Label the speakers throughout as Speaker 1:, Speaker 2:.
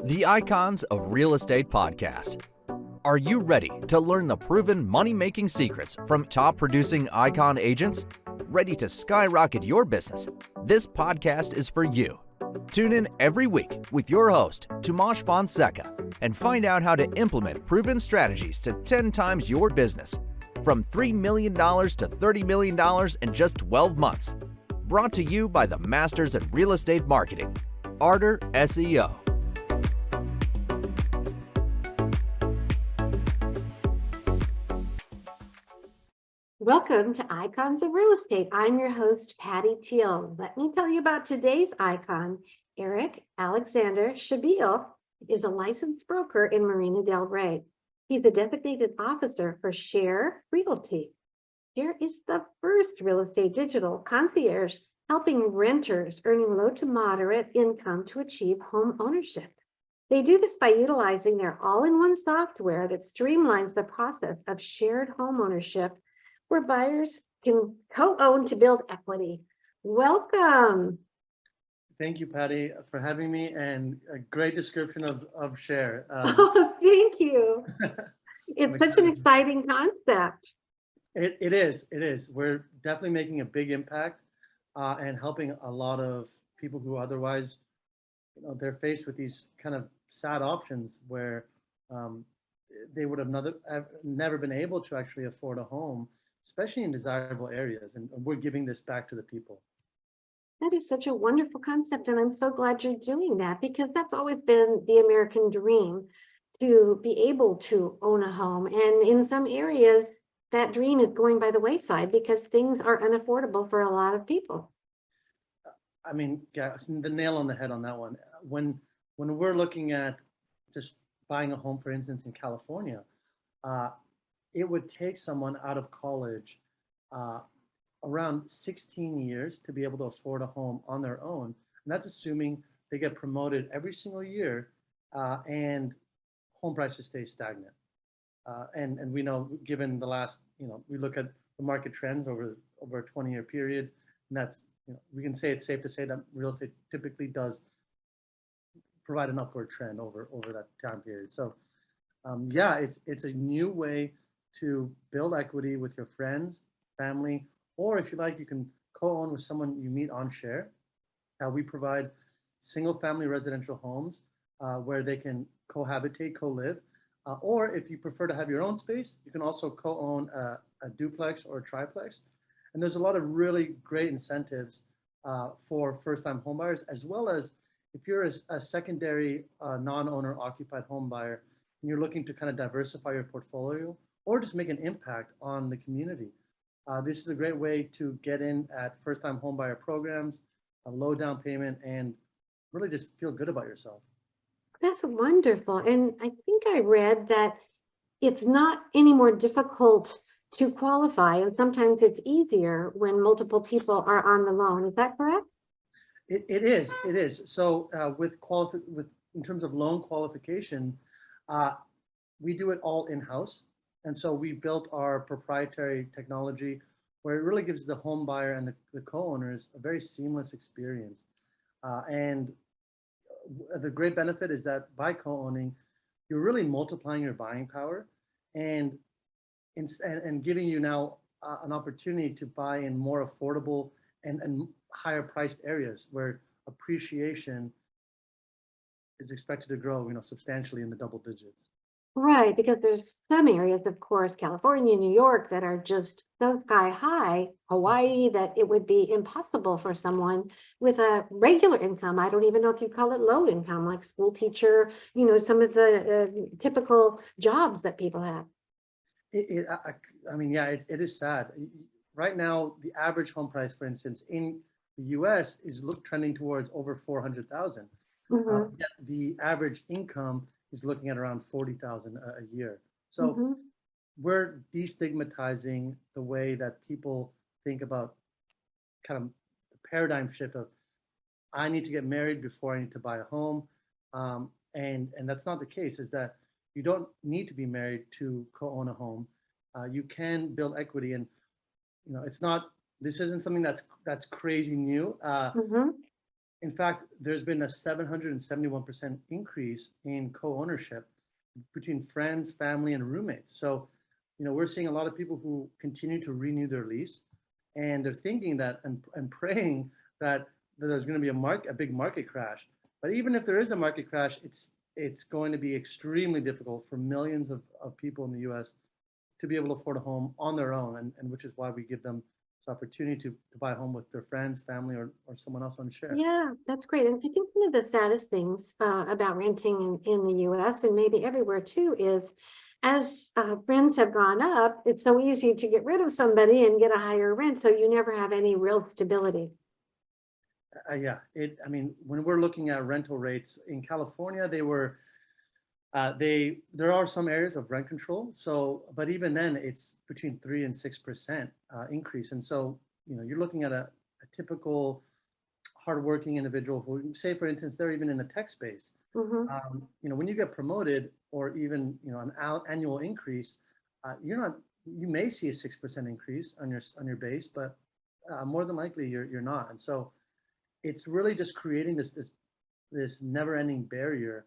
Speaker 1: The Icons of Real Estate Podcast. Are you ready to learn the proven money-making secrets from top-producing icon agents? Ready to skyrocket your business? This podcast is for you. Tune in every week with your host, Tomasz Fonseca, and find out how to implement proven strategies to 10 times your business, from $3 million to $30 million in just 12 months. Brought to you by the Masters at Real Estate Marketing, Ardor SEO.
Speaker 2: Welcome to Icons of Real Estate. I'm your host, Patty Teal. Let me tell you about today's icon. Eric Alexander Chebil is a licensed broker in Marina del Rey. He's a designated officer for Share Realty. Share is the first real estate digital concierge helping renters earning low to moderate income to achieve home ownership. They do this by utilizing their all-in-one software that streamlines the process of shared home ownership, where buyers can co-own to build equity. Welcome.
Speaker 3: Thank you, Patty, for having me, and a great description of Share.
Speaker 2: Oh, thank you. It's such an exciting concept.
Speaker 3: It is. We're definitely making a big impact and helping a lot of people who otherwise, they're faced with these kind of sad options where they would have never been able to actually afford a home, especially in desirable areas. And we're giving this back to the people.
Speaker 2: That is such a wonderful concept. And I'm so glad you're doing that, because that's always been the American dream, to be able to own a home. And in some areas, that dream is going by the wayside because things are unaffordable for a lot of people.
Speaker 3: I mean, yeah, the nail on the head on that one. When we're looking at just buying a home, for instance, in California, it would take someone out of college around 16 years to be able to afford a home on their own. And that's assuming they get promoted every single year and home prices stay stagnant. And we know, given the last, we look at the market trends over a 20-year period, and that's, we can say it's safe to say that real estate typically does provide an upward trend over that time period. So yeah, it's a new way to build equity with your friends, family, or if you like, you can co-own with someone you meet on Share. We provide single family residential homes where they can cohabitate, co-live. Or if you prefer to have your own space, you can also co-own a duplex or a triplex. And there's a lot of really great incentives for first-time homebuyers, as well as if you're a secondary non-owner occupied home buyer and you're looking to kind of diversify your portfolio or just make an impact on the community. This is a great way to get in at first-time homebuyer programs, a low down payment, and really just feel good about yourself.
Speaker 2: That's wonderful. And I think I read that it's not any more difficult to qualify, and sometimes it's easier when multiple people are on the loan. Is that correct?
Speaker 3: It is. So in terms of loan qualification, we do it all in-house. And so we built our proprietary technology where it really gives the home buyer and the co-owners a very seamless experience. And the great benefit is that by co-owning, you're really multiplying your buying power and giving you now an opportunity to buy in more affordable and higher priced areas where appreciation is expected to grow, substantially in the double digits.
Speaker 2: Right, because there's some areas, of course, California, New York, that are just so sky high, Hawaii, that it would be impossible for someone with a regular income. I don't even know if you call it low income, like school teacher, some of the typical jobs that people have.
Speaker 3: I mean, yeah, it is sad. Right now, the average home price, for instance, in the US is trending towards over 400,000.
Speaker 2: Mm-hmm.
Speaker 3: Yet the average income is looking at around 40,000 a year. So we're destigmatizing the way that people think about kind of the paradigm shift of, I need to get married before I need to buy a home. And that's not the case, is that you don't need to be married to co-own a home. You can build equity, and this isn't something that's crazy new. In fact, there's been a 771% increase in co-ownership between friends, family, and roommates. So, we're seeing a lot of people who continue to renew their lease, and they're thinking that and praying that there's going to be a big market crash. But even if there is a market crash, it's going to be extremely difficult for millions of people in the U.S. to be able to afford a home on their own, and which is why we give them this opportunity to buy a home with their friends, family, or someone else on share.
Speaker 2: Yeah, that's great. And I think one of the saddest things about renting in the US and maybe everywhere too is as rents have gone up, it's so easy to get rid of somebody and get a higher rent. So you never have any real stability.
Speaker 3: Yeah, I mean, when we're looking at rental rates in California, there are some areas of rent control. So, but even then, it's between 3 and 6% increase. And so, you're looking at a typical hardworking individual who, say, for instance, they're even in the tech space.
Speaker 2: Hmm.
Speaker 3: When you get promoted or even, an annual increase, you may see a 6% increase on your base, but more than likely you're not. And so it's really just creating this never-ending barrier.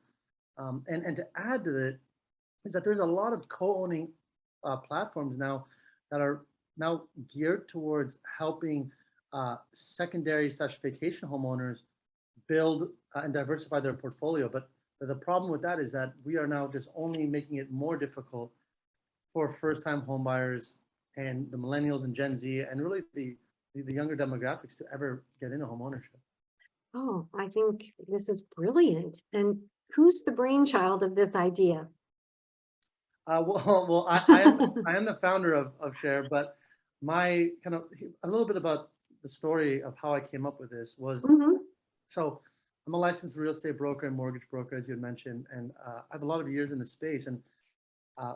Speaker 3: And to add to it is that there's a lot of co-owning platforms now that are now geared towards helping secondary/vacation homeowners build and diversify their portfolio. But the problem with that is that we are now just only making it more difficult for first-time home buyers and the millennials and Gen Z and really the younger demographics to ever get into home ownership.
Speaker 2: Oh, I think this is brilliant. And who's the brainchild of this idea?
Speaker 3: I am the founder of Share, but my kind of a little bit about the story of how I came up with this was,
Speaker 2: Hmm.
Speaker 3: so I'm a licensed real estate broker and mortgage broker, as you had mentioned, and I have a lot of years in the space, and uh,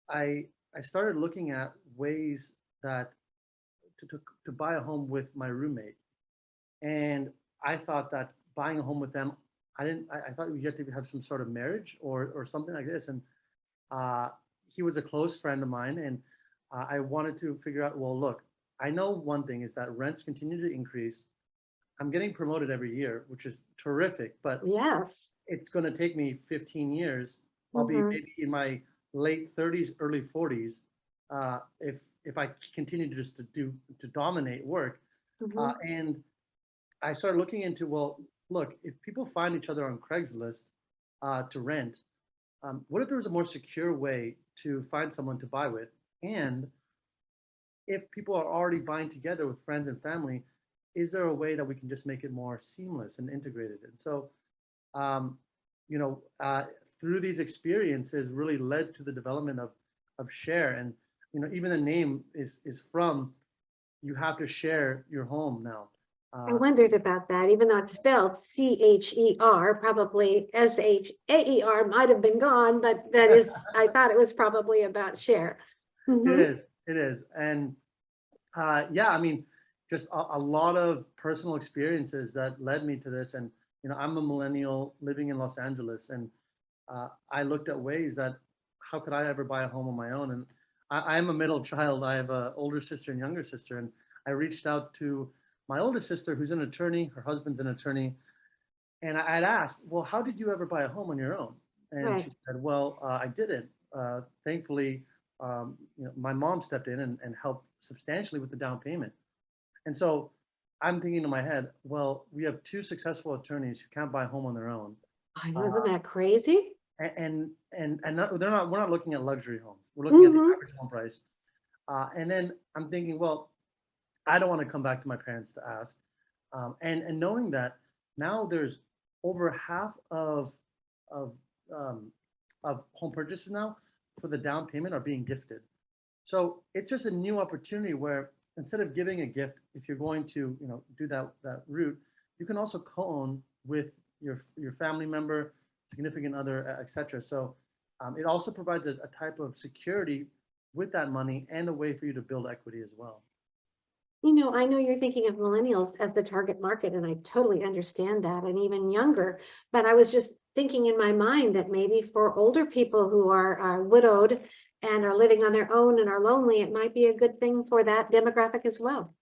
Speaker 3: I started looking at ways that to buy a home with my roommate, and I thought that buying a home with them, I thought you had to have some sort of marriage or something like this, and uh, he was a close friend of mine, and I wanted to figure out, well, look, I know one thing is that rents continue to increase. I'm getting promoted every year, which is terrific, but
Speaker 2: Yes.
Speaker 3: it's going to take me 15 years. I'll be
Speaker 2: Hmm.
Speaker 3: maybe in my late 30s, early 40s, if I continue to dominate work.
Speaker 2: Hmm.
Speaker 3: And I started looking into, well, look, if people find each other on Craigslist to rent, what if there was a more secure way to find someone to buy with? And if people are already buying together with friends and family, is there a way that we can just make it more seamless and integrated? And so, um, you know, uh, through these experiences, really led to the development of Share. And even the name is from, you have to share your home now.
Speaker 2: I wondered about that, even though it's spelled CHER, probably SHAER might have been gone, but I thought it was probably about share.
Speaker 3: It
Speaker 2: Hmm.
Speaker 3: is, it is, and yeah, I mean, just a lot of personal experiences that led me to this. And I'm a millennial living in Los Angeles, and I looked at ways that how could I ever buy a home on my own? And I'm a middle child. I have an older sister and younger sister, and I reached out to my oldest sister, who's an attorney. Her husband's an attorney, and I had asked, well, how did you ever buy a home on your own? And
Speaker 2: Right.
Speaker 3: she said, well, I didn't. Thankfully, my mom stepped in and helped substantially with the down payment. And so I'm thinking in my head, well, we have two successful attorneys who can't buy a home on their own.
Speaker 2: Wasn't that crazy?
Speaker 3: We're not looking at luxury homes. We're looking at the
Speaker 2: Hmm.
Speaker 3: average home price. And then I'm thinking, well, I don't want to come back to my parents to ask. And knowing that now there's over half of um, of home purchases now for the down payment are being gifted. So it's just a new opportunity where instead of giving a gift, if you're going to do that route, you can also co-own with your family member, significant other, etc. So it also provides a type of security with that money and a way for you to build equity as well.
Speaker 2: I know you're thinking of millennials as the target market, and I totally understand that, and even younger. But I was just thinking in my mind that maybe for older people who are widowed and are living on their own and are lonely, it might be a good thing for that demographic as well.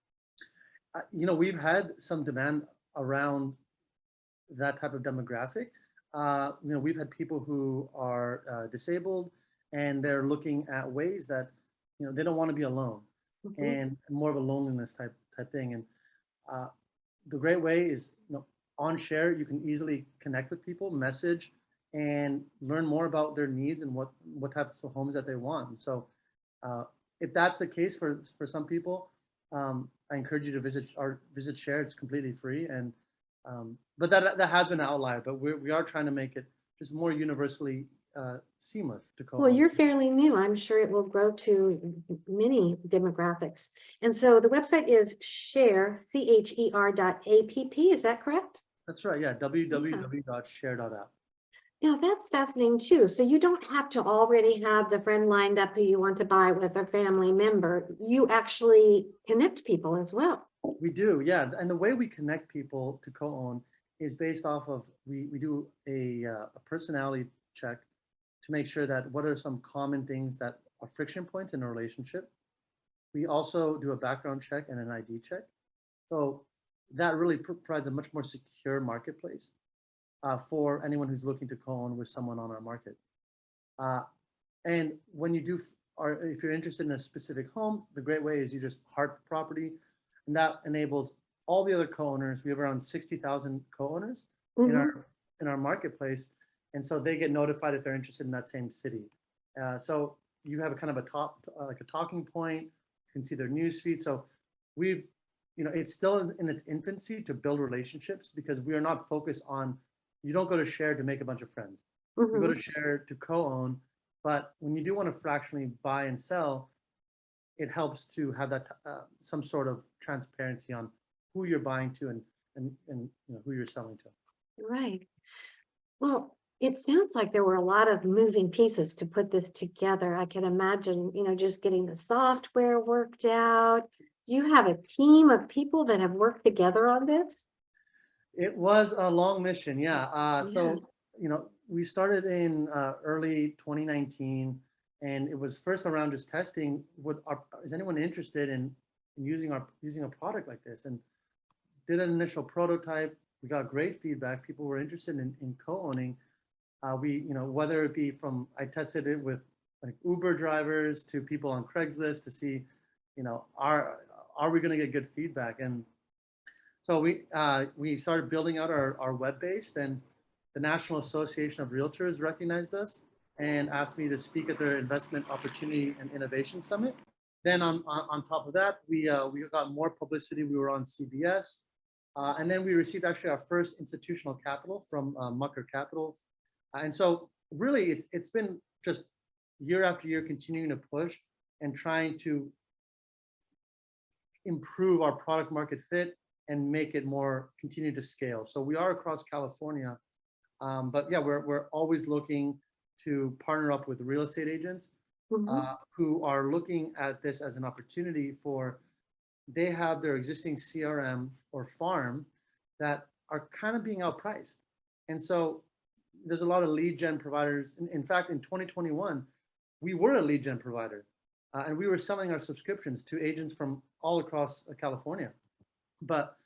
Speaker 3: We've had some demand around that type of demographic. We've had people who are disabled, and they're looking at ways that, they don't want to be alone, and more of a loneliness type thing. And the great way is, on Share, you can easily connect with people, message, and learn more about their needs and what types of homes that they want. So if that's the case for some people, I encourage you to visit Share. It's completely free, and but that has been an outlier. But we are trying to make it just more universally seamless to co-own.
Speaker 2: Well, you're fairly new. I'm sure it will grow to many demographics. And so the website is share, CHER.app. Is that correct?
Speaker 3: That's right. Yeah, www.share.app.
Speaker 2: Now that's fascinating too. So you don't have to already have the friend lined up who you want to buy with, a family member. You actually connect people as well.
Speaker 3: We do, yeah. And the way we connect people to co-own is based off of, we do a personality check to make sure that what are some common things that are friction points in a relationship. We also do a background check and an ID check. So that really provides a much more secure marketplace for anyone who's looking to co-own with someone on our market. And when you do, or if you're interested in a specific home, the great way is you just heart the property, and that enables all the other co-owners. We have around 60,000 co-owners in our marketplace, and so they get notified if they're interested in that same city. So you have a kind of like a talking point. You can see their news feed. So we've, it's still in its infancy to build relationships, because we are not focused on, you don't go to Share to make a bunch of friends. You go to Share to co-own, but when you do want to fractionally buy and sell, it helps to have that some sort of transparency on who you're buying to and who you're selling to.
Speaker 2: Right. Well, it sounds like there were a lot of moving pieces to put this together. I can imagine, just getting the software worked out. Do you have a team of people that have worked together on this?
Speaker 3: It was a long mission, yeah. So, we started in early 2019, and it was first around just testing. Is anyone interested in using a product like this? And did an initial prototype. We got great feedback. People were interested in co-owning. Whether it be I tested it with like Uber drivers to people on Craigslist to see, are we going to get good feedback? And so we started building out our web-based, and the National Association of Realtors recognized us and asked me to speak at their Investment Opportunity and Innovation Summit. Then on top of that, we got more publicity. We were on CBS, and then we received actually our first institutional capital from Mucker Capital. And so really, it's been just year after year continuing to push and trying to improve our product market fit and make it continue to scale. So we are across California, but yeah, we're always looking to partner up with real estate agents who are looking at this as an opportunity they have their existing CRM or farm that are kind of being outpriced. And so there's a lot of lead gen providers. In fact, in 2021, we were a lead gen provider, and we were selling our subscriptions to agents from all across California. But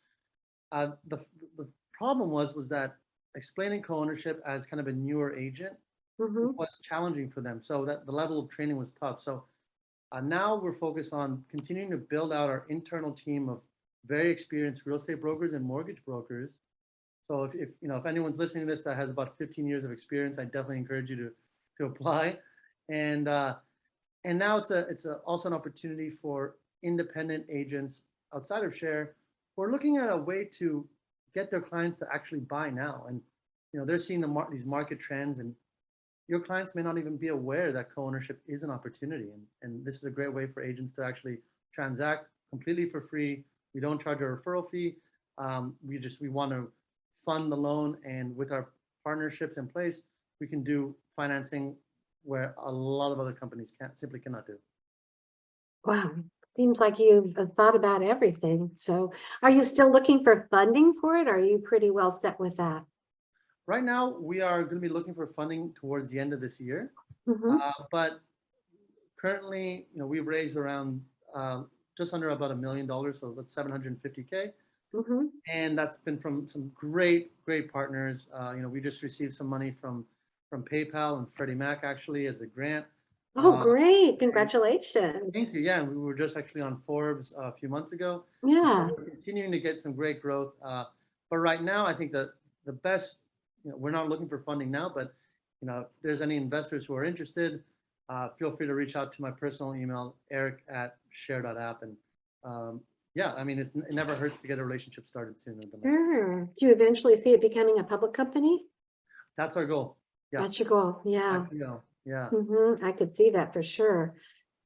Speaker 3: the problem was that explaining co-ownership as kind of a newer agent was challenging for them. So that the level of training was tough. So now we're focused on continuing to build out our internal team of very experienced real estate brokers and mortgage brokers. So if anyone's listening to this that has about 15 years of experience, I definitely encourage you to apply. And now it's also an opportunity for independent agents outside of Share who are looking at a way to get their clients to actually buy now. And they're seeing these market trends, and your clients may not even be aware that co-ownership is an opportunity. And this is a great way for agents to actually transact completely for free. We don't charge a referral fee. We want to fund the loan, and with our partnerships in place, we can do financing where a lot of other companies simply cannot do.
Speaker 2: Wow. Seems like you've thought about everything. So are you still looking for funding for it? Or are you pretty well set with that?
Speaker 3: Right now, we are going to be looking for funding towards the end of this year. But currently, we've raised around just under about $1 million, so that's $750K.
Speaker 2: Mm-hmm.
Speaker 3: And that's been from some great partners. We just received some money from PayPal and Freddie Mac actually as a grant.
Speaker 2: Oh, great.
Speaker 3: And
Speaker 2: Congratulations.
Speaker 3: thank you. Yeah, and we were just actually on Forbes a few months ago. And so
Speaker 2: Yeah.
Speaker 3: we're continuing to get some great growth. But right now, I think that the best, we're not looking for funding now, but if there's any investors who are interested, feel free to reach out to my personal email, eric@share.app. And yeah, I mean, it never hurts to get a relationship started sooner than later.
Speaker 2: Sure. Do you eventually see it becoming a public company?
Speaker 3: That's our goal. Yeah.
Speaker 2: That's your goal. Yeah.
Speaker 3: IPO. Yeah.
Speaker 2: I could see that for sure.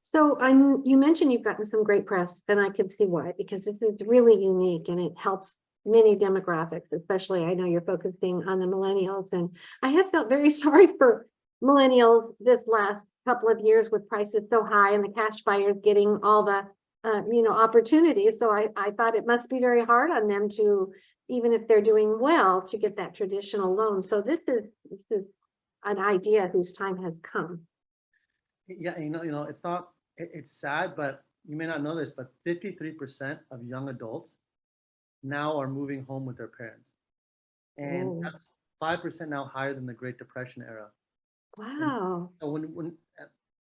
Speaker 2: So you mentioned you've gotten some great press, and I can see why, because this is really unique and it helps many demographics, especially I know you're focusing on the millennials, and I have felt very sorry for millennials this last couple of years with prices so high and the cash buyers getting all the opportunities. So I thought it must be very hard on them to, even if they're doing well, to get that traditional loan. So this is an idea whose time has come.
Speaker 3: Yeah, it's sad, but you may not know this, but 53% of young adults now are moving home with their parents. And
Speaker 2: Oh,
Speaker 3: that's 5% now higher than the Great Depression era.
Speaker 2: wow.
Speaker 3: So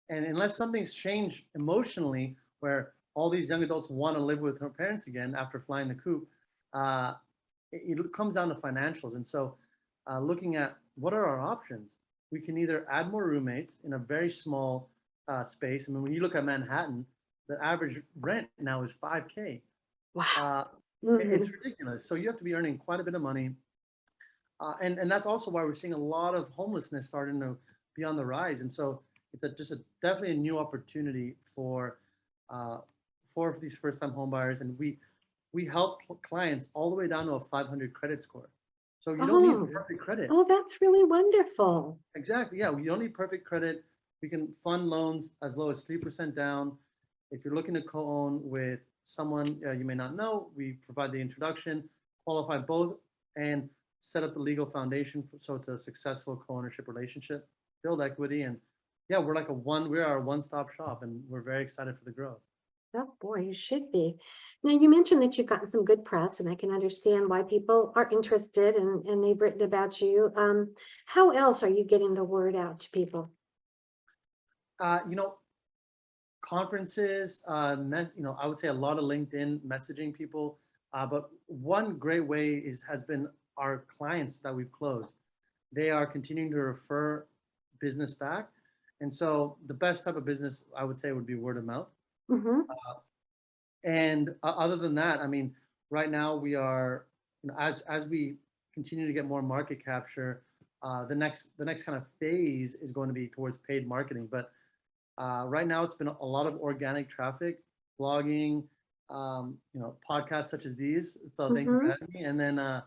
Speaker 3: and unless something's changed emotionally, where all these young adults want to live with their parents again after flying the coop, it comes down to financials. And so looking at what are our options, we can either add more roommates in a very small space. I mean, when you look at Manhattan, the average rent now is $5K.
Speaker 2: Wow.
Speaker 3: It's ridiculous. So you have to be earning quite a bit of money. And that's also why we're seeing a lot of homelessness starting to be on the rise. And so it's definitely a new opportunity for these first-time home buyers. And we help clients all the way down to a 500 credit score. So you don't need perfect credit.
Speaker 2: Oh, that's really wonderful.
Speaker 3: Exactly. Yeah, we don't need perfect credit. We can fund loans as low as 3% down. If you're looking to co-own with someone you may not know, we provide the introduction, qualify both, and set up the legal foundation so it's a successful co-ownership relationship, build equity, and yeah, we are a one-stop shop, and we're very excited for the growth.
Speaker 2: Oh boy, you should be. Now you mentioned that you've gotten some good press, and I can understand why people are interested and they've written about you. How else are you getting the word out to people?
Speaker 3: Conferences, I would say a lot of LinkedIn messaging people, but one great way has been our clients that we've closed. They are continuing to refer business back. And so the best type of business I would say would be word of mouth.
Speaker 2: Mm-hmm.
Speaker 3: And other than that, I mean, right now we are, as we continue to get more market capture, the next kind of phase is going to be towards paid marketing. But right now it's been a lot of organic traffic, blogging, podcasts such as these. So thank you for having me. And then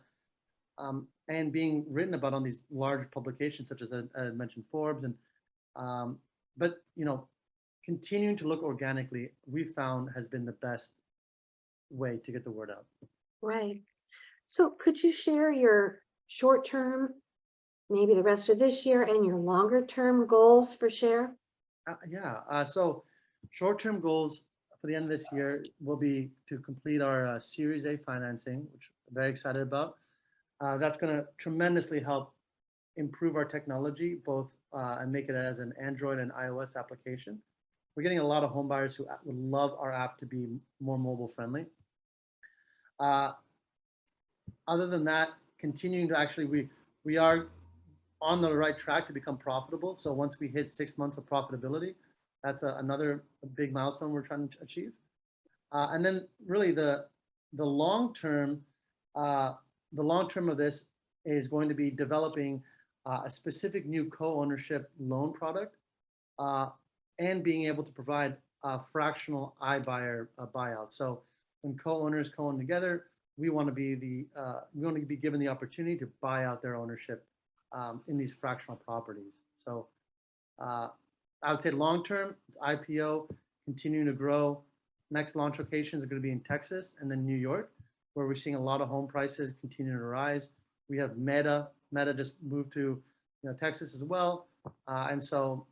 Speaker 3: and being written about on these large publications such as I mentioned Forbes, and but continuing to look organically, we found has been the best way to get the word out.
Speaker 2: Right. So could you share your short term, maybe the rest of this year, and your longer term goals for Share?
Speaker 3: So short-term goals for the end of this year will be to complete our Series A financing, which I'm very excited about. That's going to tremendously help improve our technology, both and make it as an Android and iOS application. We're getting a lot of home buyers who would love our app to be more mobile friendly. Other than that, continuing to actually, we are on the right track to become profitable. So once we hit 6 months of profitability, that's another big milestone we're trying to achieve. And then really the long term of this is going to be developing a specific new co-ownership loan product and being able to provide a fractional iBuyer buyout. So when co-owners co-own together, we want to be given the opportunity to buy out their ownership in these fractional properties. So I would say long term, it's IPO, continuing to grow. Next launch locations are going to be in Texas and then New York, where we're seeing a lot of home prices continuing to rise. We have Meta just moved to Texas as well, and so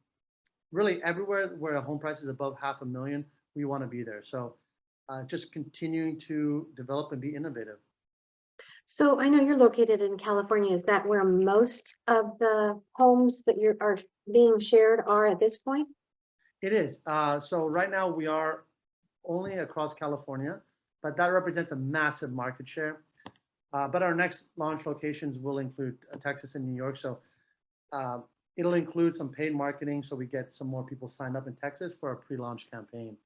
Speaker 3: really everywhere where a home price is above $500,000, we want to be there. So just continuing to develop and be innovative.
Speaker 2: So I know you're located in California. Is that where most of the homes that are being shared are at this point?
Speaker 3: It is. So right now we are only across California, but that represents a massive market share. But our next launch locations will include Texas and New York. So it'll include some paid marketing so we get some more people signed up in Texas for a pre-launch campaign.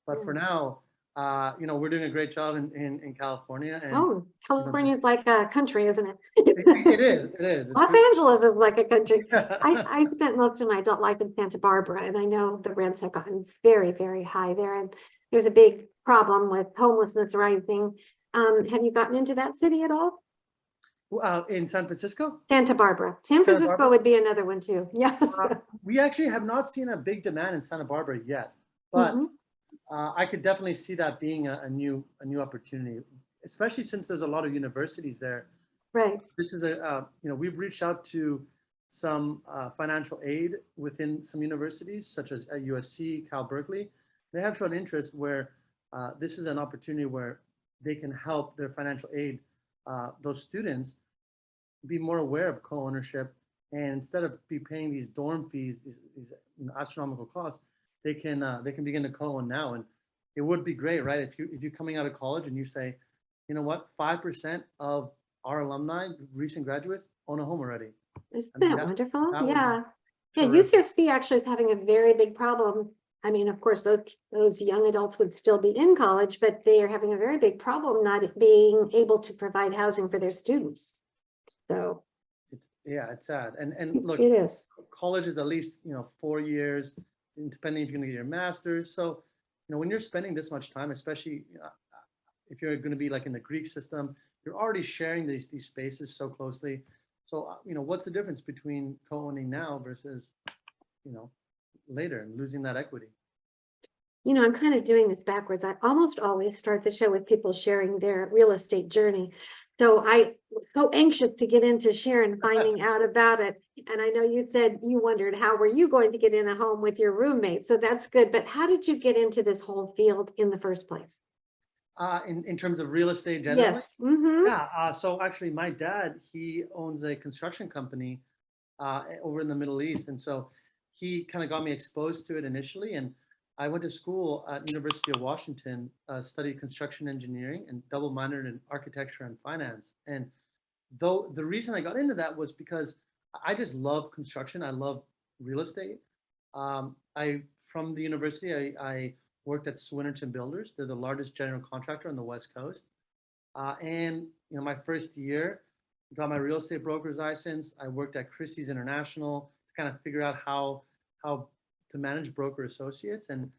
Speaker 3: But for now, we're doing a great job in California. And
Speaker 2: Oh, California is like a country, isn't it?
Speaker 3: it is. It is.
Speaker 2: Los Angeles is like a country. I spent most of my adult life in Santa Barbara, and I know the rents have gotten very, very high there. And there's a big problem with homelessness rising. Have you gotten into that city at all?
Speaker 3: In San Francisco?
Speaker 2: Santa Barbara. San
Speaker 3: Santa
Speaker 2: Francisco
Speaker 3: Barbara?
Speaker 2: would be another one too. Yeah.
Speaker 3: We actually have not seen a big demand in Santa Barbara yet, but I could definitely see that being a new opportunity, especially since there's a lot of universities there.
Speaker 2: Right.
Speaker 3: This is we've reached out to some financial aid within some universities, such as at USC, Cal Berkeley. They have shown interest where this is an opportunity where they can help their financial aid, those students, be more aware of co-ownership, and instead of be paying these dorm fees, these astronomical costs, they can begin to co-own now. And it would be great, right? If you're coming out of college and you say, you know what, 5% of our alumni, recent graduates, own a home already.
Speaker 2: Isn't that wonderful? Yeah. Yeah,
Speaker 3: terrific.
Speaker 2: UCSB actually is having a very big problem. I mean, of course, those young adults would still be in college, but they are having a very big problem not being able to provide housing for their students. So
Speaker 3: it's sad. And look,
Speaker 2: it is.
Speaker 3: college is at least 4 years, depending if you're going to get your master's. So when you're spending this much time, especially if you're going to be like in the Greek system, you're already sharing these spaces so closely. So what's the difference between co-owning now versus later and losing that equity?
Speaker 2: I'm kind of doing this backwards. I almost always start the show with people sharing their real estate journey. So I was so anxious to get into Sharon finding out about it. And I know you said you wondered how were you going to get in a home with your roommate. So that's good. But how did you get into this whole field in the first place?
Speaker 3: In terms of real estate generally?
Speaker 2: Yes. Mm-hmm.
Speaker 3: Yeah. So actually my dad, he owns a construction company over in the Middle East. And so he kind of got me exposed to it initially. And I went to school at University of Washington, studied construction engineering and double minored in architecture and finance. And though the reason I got into that was because I just love construction. I love real estate. From the university, I worked at Swinnerton Builders. They're the largest general contractor on the West Coast. And my first year, got my real estate broker's license. I worked at Christie's International to kind of figure out how to manage broker associates, and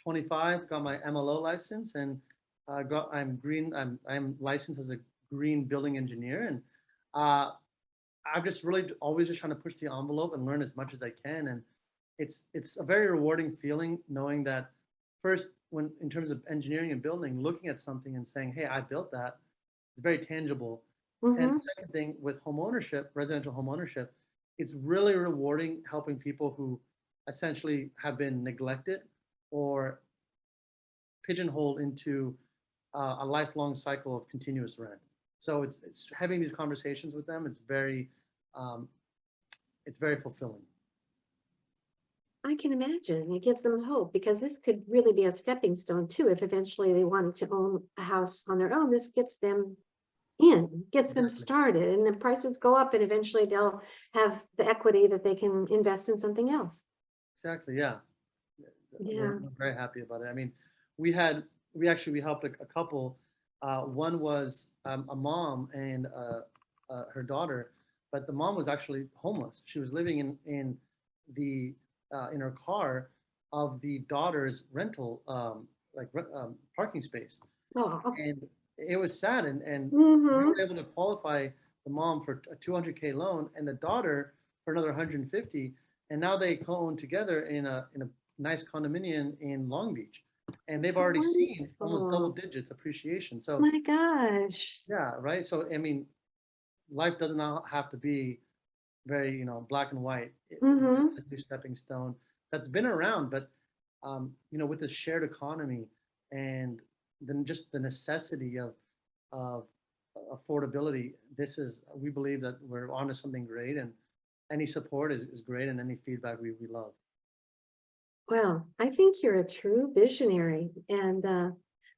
Speaker 3: 25 got my MLO license, and I'm licensed as a green building engineer, and I'm just really always just trying to push the envelope and learn as much as I can. And it's a very rewarding feeling knowing that first, when in terms of engineering and building, looking at something and saying, hey, I built that, it's very tangible. And the second thing with home ownership, residential home ownership, it's really rewarding helping people who essentially have been neglected or pigeonholed into a lifelong cycle of continuous rent. So it's having these conversations with them. It's very fulfilling.
Speaker 2: I can imagine it gives them hope, because this could really be a stepping stone too. If eventually they wanted to own a house on their own, this gets them them started, and then prices go up, and eventually they'll have the equity that they can invest in something else.
Speaker 3: Exactly. Yeah.
Speaker 2: Yeah.
Speaker 3: We're very happy about it. I mean, we helped a couple. One was a mom and her daughter, but the mom was actually homeless. She was living in her car of the daughter's rental parking space.
Speaker 2: Oh.
Speaker 3: And it was sad, and we were able to qualify the mom for a $200K loan and the daughter for another 150, and now they co-own together in a nice condominium in Long Beach, and they've already seen almost double digits appreciation. So
Speaker 2: my gosh.
Speaker 3: Yeah, right. So I mean, life does not have to be very black and white. It's just a new stepping stone that's been around, but with the shared economy and then just the necessity of affordability, we believe that we're onto something great, and any support is great, and any feedback we love.
Speaker 2: Well, I think you're a true visionary, and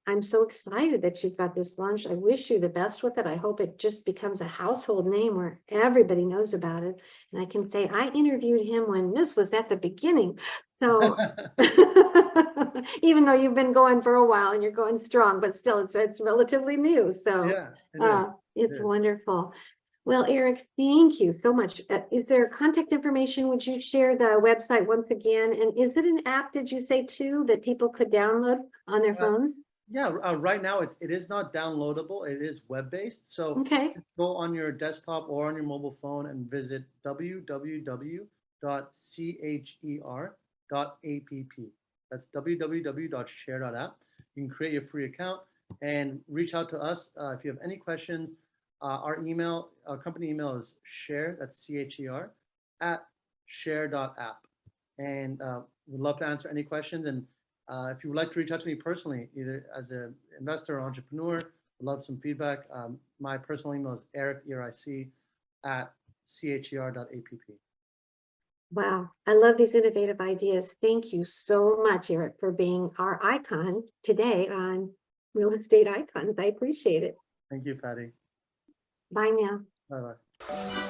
Speaker 2: I'm so excited that you've got this launch. I wish you the best with it. I hope it just becomes a household name where everybody knows about it. And I can say I interviewed him when this was at the beginning. So even though you've been going for a while and you're going strong, but still it's relatively new. So
Speaker 3: Yeah, it
Speaker 2: it's
Speaker 3: is.
Speaker 2: wonderful. Well, Eric, thank you so much. Is there contact information? Would you share the website once again? And is it an app, did you say too, that people could download on their phones?
Speaker 3: Yeah, right now it is not downloadable. It is web-based. So
Speaker 2: Okay.
Speaker 3: go on your desktop or on your mobile phone and visit www.cher.app. That's www.share.app. You can create your free account and reach out to us if you have any questions. Our company email is share, that's CHER, at share.app. And we'd love to answer any questions. And if you would like to reach out to me personally, either as an investor or entrepreneur, I'd love some feedback. My personal email is eric, ERIC, at cher.app.
Speaker 2: Wow, I love these innovative ideas. Thank you so much, Eric, for being our icon today on Real Estate Icons. I appreciate it.
Speaker 3: Thank you, Patty.
Speaker 2: Bye now.
Speaker 3: Bye-bye.